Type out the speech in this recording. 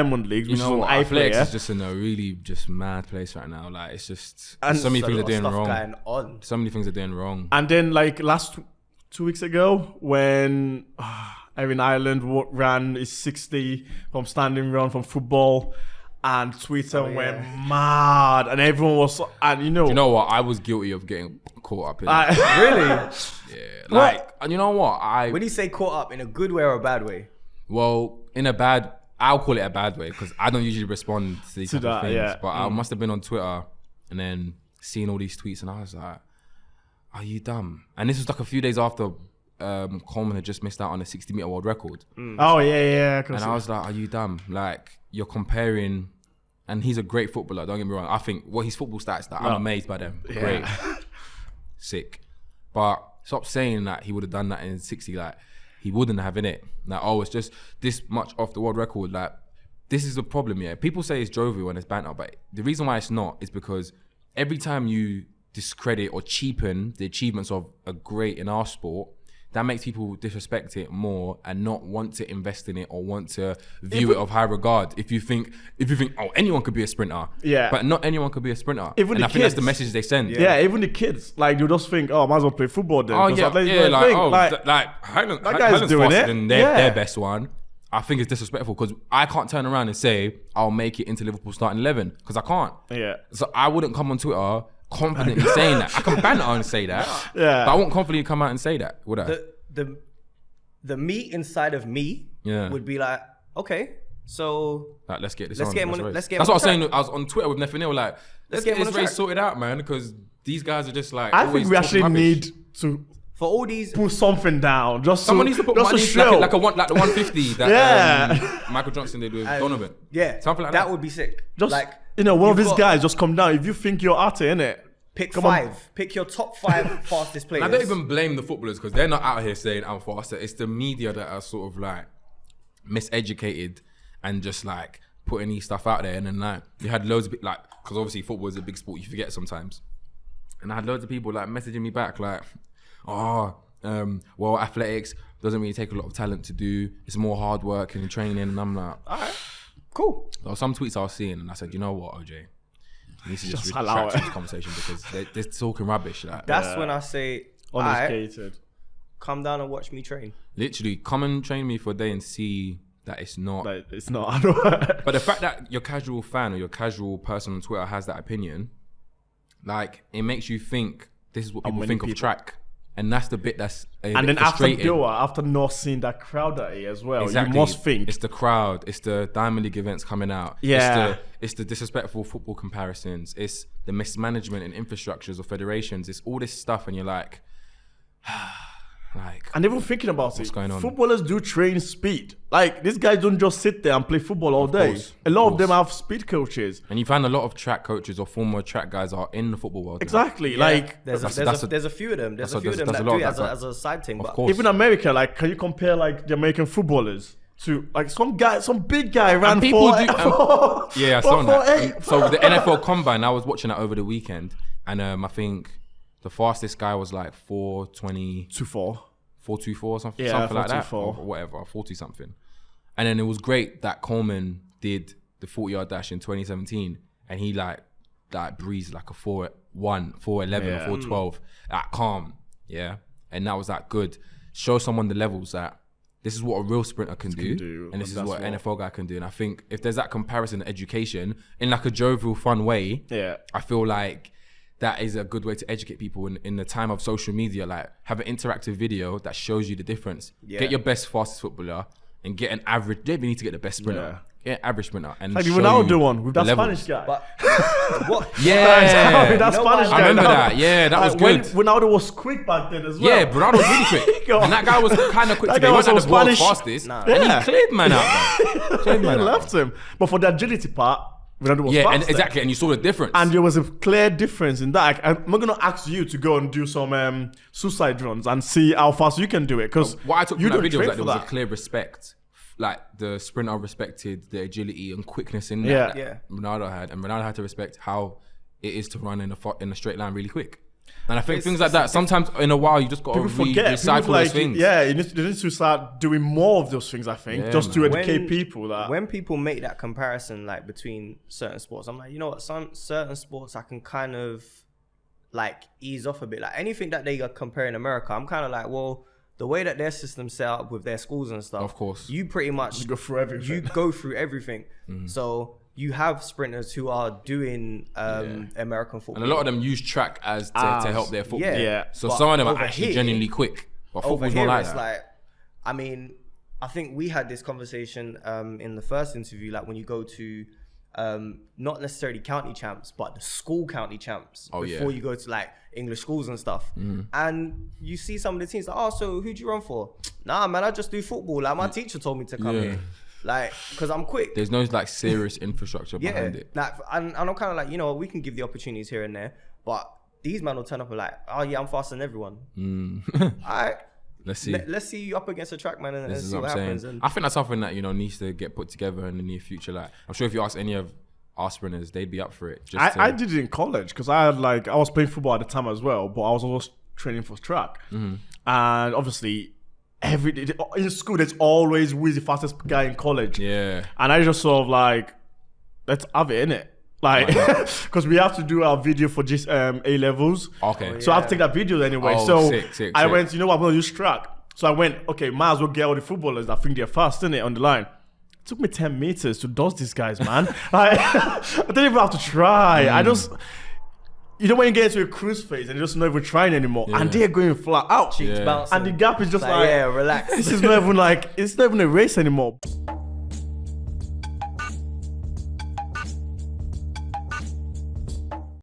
Diamond League, which is an Athletics player. is just in a really just mad place right now. Like it's just And so many things are doing wrong. Going on. So many things are doing wrong. And then like last 2 weeks ago, when Erling Haaland ran his 60 from standing run from football, and Twitter went mad, and everyone was, and Do you know what? I was guilty of getting caught up in it. really? Yeah. Like, and you know what? When do you say caught up, in a good way or a bad way? Well, I'll call it a bad way because I don't usually respond to these type of things. Yeah. But I must have been on Twitter and then seeing all these tweets, and I was like, "Are you dumb?" And this was like a few days after Coleman had just missed out on a 60-meter world record. Oh yeah. And I was like, "Are you dumb? Like you're comparing." And he's a great footballer. Don't get me wrong. I think his football stats, I'm amazed by them. Yeah. Great, sick. But stop saying that he would have done that in 60. Like he wouldn't have in it. Like it's just this much off the world record. Like this is the problem. Yeah, people say it's jovial and it's banter, but the reason why it's not is because every time you discredit or cheapen the achievements of a great in our sport, that makes people disrespect it more and not want to invest in it or want to view it of high regard. If you think, oh, anyone could be a sprinter. Yeah. But not anyone could be a sprinter. Even and the I think that's kids. the message they send. Yeah, even the kids, like you just think, oh, I might as well play football then. Oh yeah, That guy's Highland's doing faster it. than their best one. I think it's disrespectful because I can't turn around and say I'll make it into Liverpool starting 11 because I can't. Yeah. So I wouldn't come on Twitter confidently saying that. I can banter and say that. Yeah. But I won't confidently come out and say that, would I? The me inside of me would be like, okay, so like, let's get this let's on. get him on. Let's get him That's what I was on saying. I was on Twitter with Nefanil, like, let's get him on this the race track. sorted out, man, because these guys are just like. I always think we actually talking rubbish. need to for all these. put something down. Someone needs to put money show. like the 150 that Michael Johnson did with Donovan. Yeah, something like that. That would be sick. Just like one of you've these got- guys just come down. If you think you're at it, innit? Pick Come on. 5. Pick your top 5 fastest players. I don't even blame the footballers because they're not out here saying I'm faster. It's the media that are sort of like miseducated and just like putting these stuff out there. And then like you had loads of like, because obviously football is a big sport, you forget sometimes. And I had loads of people like messaging me back like, well, athletics doesn't really take a lot of talent to do. It's more hard work and training. And I'm like, all right, cool. There were some tweets I was seeing and I said, you know what, Ojie? You need to just allow retract it. this conversation because they're talking rubbish. Like, That's when I say, alright, Uneducated. come down and watch me train. literally, come and train me for a day and see that it's not. Like, it's not. But the fact that your casual fan or your casual person on Twitter has that opinion, like, it makes you think this is what people many think of people. track. And that's the bit that's And then after frustrating. Doha, after not seeing that crowd that day as well, Exactly. you must think. It's the crowd, it's the Diamond League events coming out. Yeah. It's the disrespectful football comparisons. It's the mismanagement and infrastructures of federations. It's all this stuff and you're like, And even thinking about What's it, going on? footballers do train speed. Like, these guys don't just sit there and play football all day. course, A lot of of them course. have speed coaches. and you find a lot of track coaches or former track guys are in the football world. now. Exactly. Like, There's a few of them. There's a few of them that's that a lot do it of that, as a side thing. Of But course. even America, like, can you compare, like, the American footballers to, like, some big guy ran people for... Yeah, I saw that. 4.8. And so the NFL Combine, I was watching that over the weekend, and I think the fastest guy was like 4:20, 2-4. 4:24 or something, Yeah, something like that, 4:24. or whatever, 40 something. And then it was great that Coleman did the 40-yard dash in 2017, and he like breezed like a 4:1, 4:11, Yeah. or 4:12, like calm, yeah. And that was that good. Show someone the levels that this is what a real sprinter can do, and this is that's what an what- NFL guy can do. And I think if there's that comparison in education in like a jovial, fun way, Yeah. I feel like that is a good way to educate people in the time of social media. Like, have an interactive video that shows you the difference. Yeah. Get your best, fastest footballer and get an average. You don't even need to get the best sprinter. Yeah. Get an average sprinter and Like, show even Ronaldo you one with the that levels. Spanish guy. but what? Yeah, With that You know Spanish what? guy. I remember now. that. Yeah, that was When good. Ronaldo was quick back then as well. Yeah, Ronaldo was really quick, God. and that guy was kind of quick. That Today. guy He was wasn't so the world's Spanish. fastest, Nah. and Yeah. he cleared man out. Man. Cleared He man out. left him. But for the agility part, Ronaldo was Yeah, faster. and exactly, and you saw the difference. And there was a clear difference in that. I'm not gonna ask you to go and do some suicide runs and see how fast you can do it, because what I took you from that don't video was train that for there was a that. clear respect. Like, the sprinter respected the agility and quickness in Yeah. that Yeah. Ronaldo had, and Ronaldo had to respect how it is to run in a straight line really quick. And I think things like that, sometimes in a while, you just got to recycle those things. Yeah, you need to start doing more of those things, I think, just to educate people. When people make that comparison, like, between certain sports, I'm like, you know what, certain sports I can kind of, like, ease off a bit. Like, anything that they compare in America, I'm kind of like, well, the way that their system's set up with their schools and stuff, of course, you pretty much go through everything. So you have sprinters who are doing American football, and a lot of them use track as to help their football. Yeah. So some of them are actually genuinely quick, but football's not like that. Like, I mean, I think we had this conversation in the first interview. Like, when you go to not necessarily county champs, but the school county champs before you go to, like, English schools and stuff, and you see some of the teams like, oh, so who'd you run for? Nah, man, I just do football. Like, my teacher told me to come here. Like, because I'm quick. There's no, like, serious infrastructure behind it. Like, and I'm kind of like, you know, we can give the opportunities here and there, but these men will turn up and like, oh yeah, I'm faster than everyone. All right. Let's see. Let's see you up against a track, man, and see what happens. And I think that's something that, you know, needs to get put together in the near future. Like, I'm sure if you ask any of our sprinters, they'd be up for it. I did it in college because I was playing football at the time as well, but I was also training for track, and obviously, in school, there's always who's the fastest guy in college. Yeah. And I just sort of like, let's have it, innit? Like, because we have to do our video for just A levels. Okay. So I have to take that video anyway. I went, you know what, I'm going to use track. So I went, okay, might as well get all the footballers that think they're fast, innit, on the line. It took me 10 meters to dodge these guys, man. I didn't even have to try. I just... You know when you get into a cruise phase and you're just not even trying anymore, and they're going flat out, cheeks bouncing, and the gap is just like yeah, relax. This is not even it's not even a race anymore.